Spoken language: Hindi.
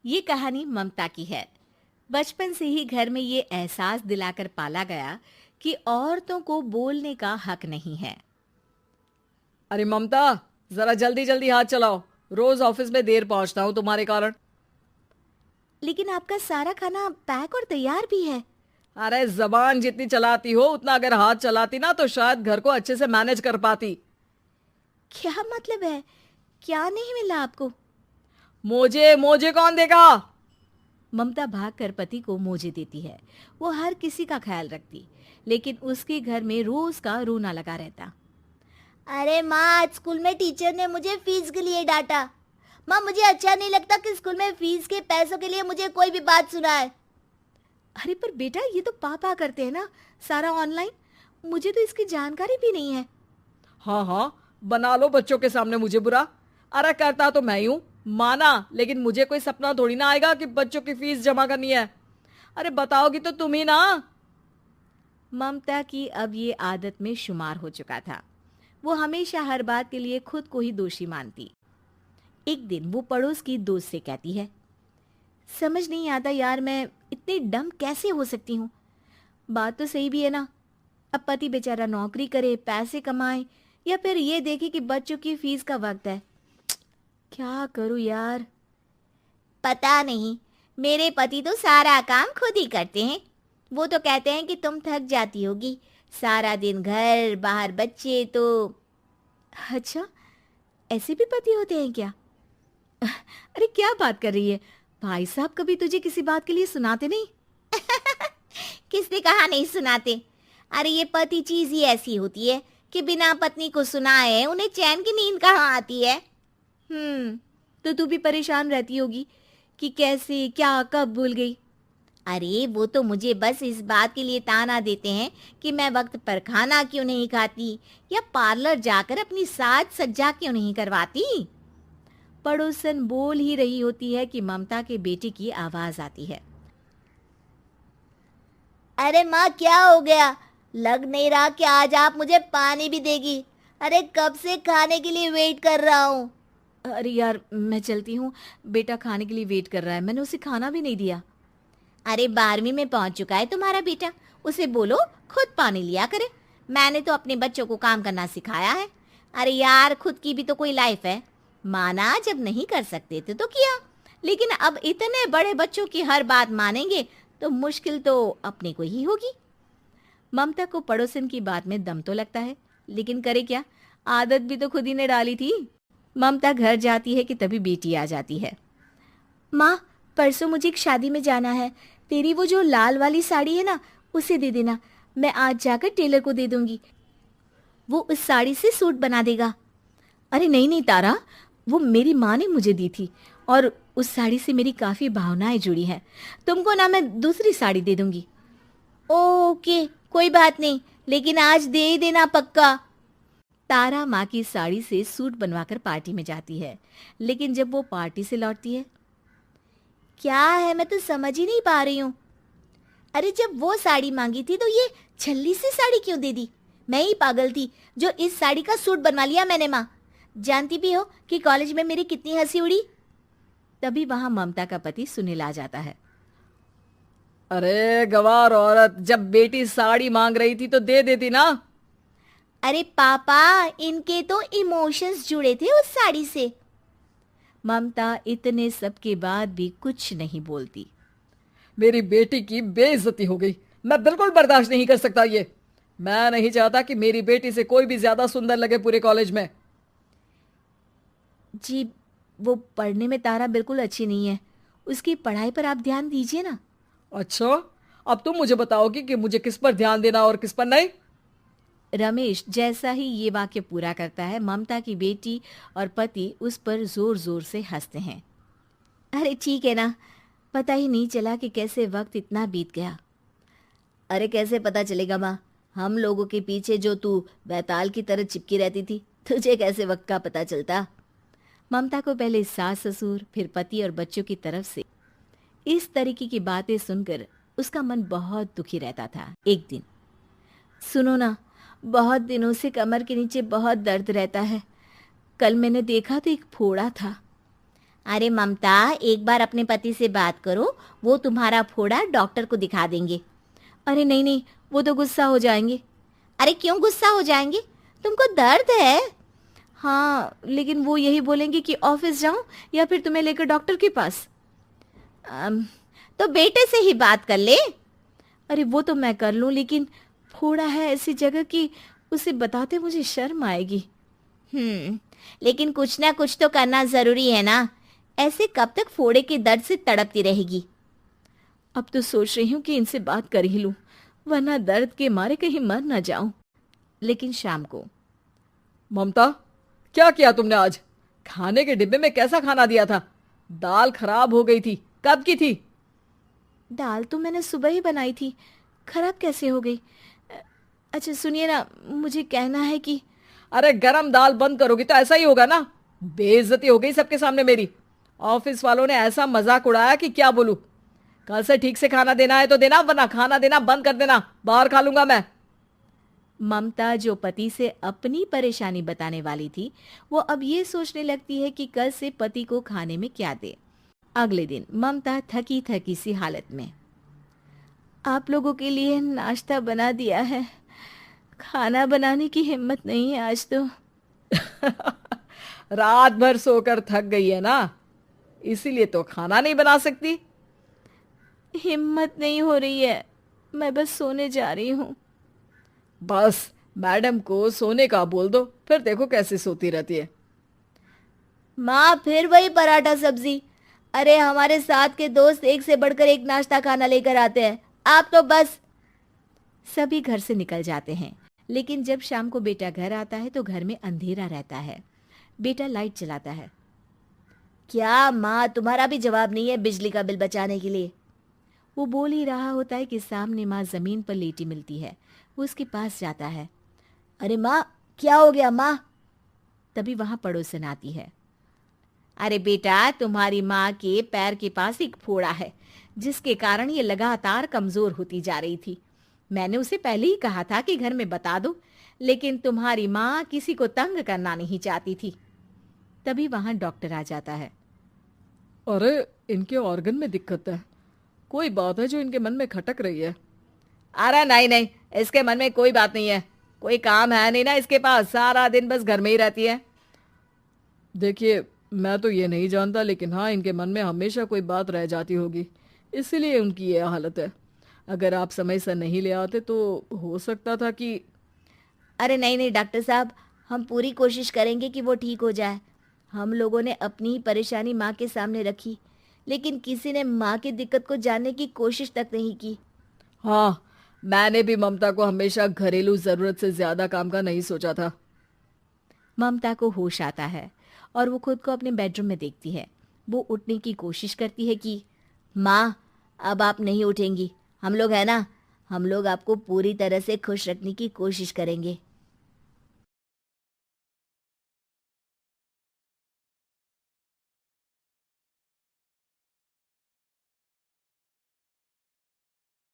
ये कहानी ममता की है। बचपन से ही घर में ये एहसास दिलाकर पाला गया कि औरतों को बोलने का हक नहीं है। अरे ममता, जरा जल्दी जल्दी हाथ चलाओ। रोज ऑफिस में देर पहुंचता हूँ तुम्हारे कारण। लेकिन आपका सारा खाना पैक और तैयार भी है। अरे जबान जितनी चलाती हो उतना अगर हाथ चलाती ना तो शायद घर को अच्छे से मैनेज कर पाती। क्या मतलब है? क्या नहीं मिला आपको? मोजे मोजे कौन देगा? ममता भागकर पति को मोजे देती है। वो हर किसी का ख्याल रखती, लेकिन उसके घर में रोज का रोना लगा रहता। अरे माँ, आज स्कूल में टीचर ने मुझे फीस के लिए डांटा। माँ, मुझे अच्छा नहीं लगता कि स्कूल में फीस के पैसों के लिए मुझे कोई भी बात सुनाए। अरे पर बेटा, ये तो पापा करते हैं ना, सारा ऑनलाइन। मुझे तो इसकी जानकारी भी नहीं है। हाँ हाँ, बना लो बच्चों के सामने मुझे बुरा। अरे करता तो मैं ही हूँ, माना, लेकिन मुझे कोई सपना थोड़ी ना आएगा कि बच्चों की फीस जमा करनी है। अरे बताओगी तो तुम ही ना। ममता की अब ये आदत में शुमार हो चुका था। वो हमेशा हर बात के लिए खुद को ही दोषी मानती। एक दिन वो पड़ोस की दोस्त से कहती है, समझ नहीं आता यार, मैं इतनी डम कैसे हो सकती हूँ। बात तो सही भी है ना। अब पति बेचारा नौकरी करे, पैसे कमाए, या फिर ये देखे कि बच्चों की फीस का वक्त है। क्या करूँ यार। पता नहीं, मेरे पति तो सारा काम खुद ही करते हैं। वो तो कहते हैं कि तुम थक जाती होगी, सारा दिन घर बाहर बच्चे तो। अच्छा, ऐसे भी पति होते हैं क्या? अरे क्या बात कर रही है? भाई साहब कभी तुझे किसी बात के लिए सुनाते नहीं? किसने कहा नहीं सुनाते? अरे ये पति चीज ही ऐसी होती है कि बिना पत्नी को सुनाए उन्हें चैन की नींद कहाँ आती है। तो तू भी परेशान रहती होगी कि कैसे, क्या, कब भूल गई। अरे वो तो मुझे बस इस बात के लिए ताना देते हैं कि मैं वक्त पर खाना क्यों नहीं खाती या पार्लर जाकर अपनी साज सज्जा क्यों नहीं करवाती। पड़ोसन बोल ही रही होती है कि ममता के बेटे की आवाज आती है। अरे माँ, क्या हो गया? लग नहीं रहा कि आज आप मुझे पानी भी देगी। अरे कब से खाने के लिए वेट कर रहा हूँ। अरे यार, मैं चलती हूँ। बेटा खाने के लिए वेट कर रहा है, मैंने उसे खाना भी नहीं दिया। अरे 12वीं में पहुंच चुका है तुम्हारा बेटा, उसे बोलो खुद पानी लिया करे। मैंने तो अपने बच्चों को काम करना सिखाया है। अरे यार, खुद की भी तो कोई लाइफ है। माना जब नहीं कर सकते थे तो किया, लेकिन अब इतने बड़े बच्चों की हर बात मानेंगे तो मुश्किल तो अपने को ही होगी। ममता को पड़ोसन की बात में दम तो लगता है, लेकिन करे क्या, आदत भी तो खुद ही ने डाली थी। ममता घर जाती है कि तभी बेटी आ जाती है। माँ, परसों मुझे एक शादी में जाना है। तेरी वो जो लाल वाली साड़ी है ना, उसे दे देना। मैं आज जाकर टेलर को दे दूंगी, वो उस साड़ी से सूट बना देगा। अरे नहीं नहीं तारा, वो मेरी माँ ने मुझे दी थी और उस साड़ी से मेरी काफ़ी भावनाएं जुड़ी हैं। तुमको ना मैं दूसरी साड़ी दे दूंगी। ओके, कोई बात नहीं, लेकिन आज दे ही देना पक्का। तारा माँ की साड़ी से सूट बनवाकर पार्टी में जाती है, लेकिन जब वो पार्टी से लौटती है, क्या है, मैं तो समझ ही नहीं पा रही हूँ। अरे जब वो साड़ी मांगी थी तो ये छल्ली सी साड़ी क्यों दे दी? मैं ही पागल थी जो इस साड़ी का सूट बनवा लिया मैंने। माँ, जानती भी हो कि कॉलेज में मेरी कितनी हंसी उड़ी। तभी वहां ममता का पति सुनील आ जाता है। अरे गवार औरत, जब बेटी साड़ी मांग रही थी तो दे देती ना। अरे पापा, इनके तो इमोशंस जुड़े थे उस साड़ी से। ममता इतने सब के बाद भी कुछ नहीं बोलती। मेरी बेटी की बेइज्जती हो गई। मैं बिल्कुल बर्दाश्त नहीं कर सकता ये। मैं नहीं चाहता कि मेरी बेटी से कोई भी ज्यादा सुंदर लगे पूरे कॉलेज में। जी, वो पढ़ने में तारा बिल्कुल अच्छी नहीं है, उसकी पढ़ाई पर आप ध्यान दीजिए ना। अच्छा, अब तुम मुझे बताओगी कि मुझे किस पर ध्यान देना और किस पर नहीं। रमेश जैसा ही ये वाक्य पूरा करता है, ममता की बेटी और पति उस पर जोर जोर से हंसते हैं। अरे ठीक है ना, पता ही नहीं चला कि कैसे वक्त इतना बीत गया। अरे कैसे पता चलेगा माँ, हम लोगों के पीछे जो तू बैताल की तरह चिपकी रहती थी, तुझे कैसे वक्त का पता चलता। ममता को पहले सास ससुर, फिर पति और बच्चों की तरफ से इस तरीके की बातें सुनकर उसका मन बहुत दुखी रहता था। एक दिन, सुनो ना, बहुत दिनों से कमर के नीचे बहुत दर्द रहता है। कल मैंने देखा तो एक फोड़ा था। अरे ममता, एक बार अपने पति से बात करो, वो तुम्हारा फोड़ा डॉक्टर को दिखा देंगे। अरे नहीं नहीं, वो तो गुस्सा हो जाएंगे। अरे क्यों गुस्सा हो जाएंगे? तुमको दर्द है? हाँ, लेकिन वो यही बोलेंगे कि ऑफिस जाऊं या फिर तुम्हें लेकर डॉक्टर के पास। तो बेटे से ही बात कर ले। अरे वो तो मैं कर लूं, लेकिन फोड़ा है ऐसी जगह कि उसे बताते मुझे शर्म आएगी। लेकिन कुछ ना कुछ तो करना जरूरी है ना, ऐसे कब तक फोड़े के दर्द से तड़पती रहेगी? अब तो सोच रही हूँ कि इनसे बात कर ही लूं, वरना दर्द के मारे कहीं मर ना जाऊं। लेकिन शाम को, ममता, क्या किया तुमने आज? खाने के डिब्बे में कैसा खाना दिया था? दाल खराब हो गई थी। कब की थी? दाल तो मैंने सुबह ही बनाई थी, खराब कैसे हो गई? अच्छा सुनिए ना, मुझे कहना है कि अरे गरम दाल बंद करोगी तो ऐसा ही होगा ना। बेइज्जती हो गई सबके सामने मेरी। ऑफिस वालों ने ऐसा मजाक उड़ाया कि क्या बोलूं। कल से ठीक से खाना देना है तो देना, वरना खाना देना बंद कर देना। बाहर खा लूंगा मैं। ममता, जो पति से अपनी परेशानी बताने वाली थी, वो अब ये सोचने लगती है कि कल से पति को खाने में क्या दे। अगले दिन ममता थकी थकी सी हालत में, आप लोगों के लिए नाश्ता बना दिया है, खाना बनाने की हिम्मत नहीं है आज तो। रात भर सोकर थक गई है ना, इसीलिए तो खाना नहीं बना सकती। हिम्मत नहीं हो रही है, मैं बस सोने जा रही हूँ। बस मैडम को सोने का बोल दो, फिर देखो कैसे सोती रहती है। माँ, फिर वही पराठा सब्जी। अरे हमारे साथ के दोस्त एक से बढ़कर एक नाश्ता खाना लेकर आते हैं, आप तो बस। सभी घर से निकल जाते हैं, लेकिन जब शाम को बेटा घर आता है तो घर में अंधेरा रहता है। बेटा लाइट जलाता है। क्या माँ, तुम्हारा भी जवाब नहीं है बिजली का बिल बचाने के लिए? वो बोल ही रहा होता है कि सामने माँ जमीन पर लेटी मिलती है। वो उसके पास जाता है। अरे माँ, क्या हो गया माँ? तभी वहां पड़ोसन आती है। अरे बेटा, तुम्हारी माँ के पैर के पास एक फोड़ा है, जिसके कारण ये लगातार कमजोर होती जा रही थी। मैंने उसे पहले ही कहा था कि घर में बता दो, लेकिन तुम्हारी माँ किसी को तंग करना नहीं चाहती थी। तभी वहां डॉक्टर आ जाता है। अरे इनके ऑर्गन में दिक्कत है, कोई बात है जो इनके मन में खटक रही है। अरे नहीं नहीं, इसके मन में कोई बात नहीं है, कोई काम है नहीं ना इसके पास, सारा दिन बस घर में ही रहती है। देखिए, मैं तो ये नहीं जानता, लेकिन हाँ, इनके मन में हमेशा कोई बात रह जाती होगी, इसीलिए उनकी ये हालत है। अगर आप समय से नहीं ले आते तो हो सकता था कि। अरे नहीं नहीं डॉक्टर साहब, हम पूरी कोशिश करेंगे कि वो ठीक हो जाए। हम लोगों ने अपनी ही परेशानी माँ के सामने रखी, लेकिन किसी ने माँ की दिक्कत को जानने की कोशिश तक नहीं की। हाँ, मैंने भी ममता को हमेशा घरेलू जरूरत से ज्यादा काम का नहीं सोचा था। ममता को होश आता है और वो खुद को अपने बेडरूम में देखती है। वो उठने की कोशिश करती है कि माँ, अब आप नहीं उठेंगी, हम लोग है ना, हम लोग आपको पूरी तरह से खुश रखने की कोशिश करेंगे।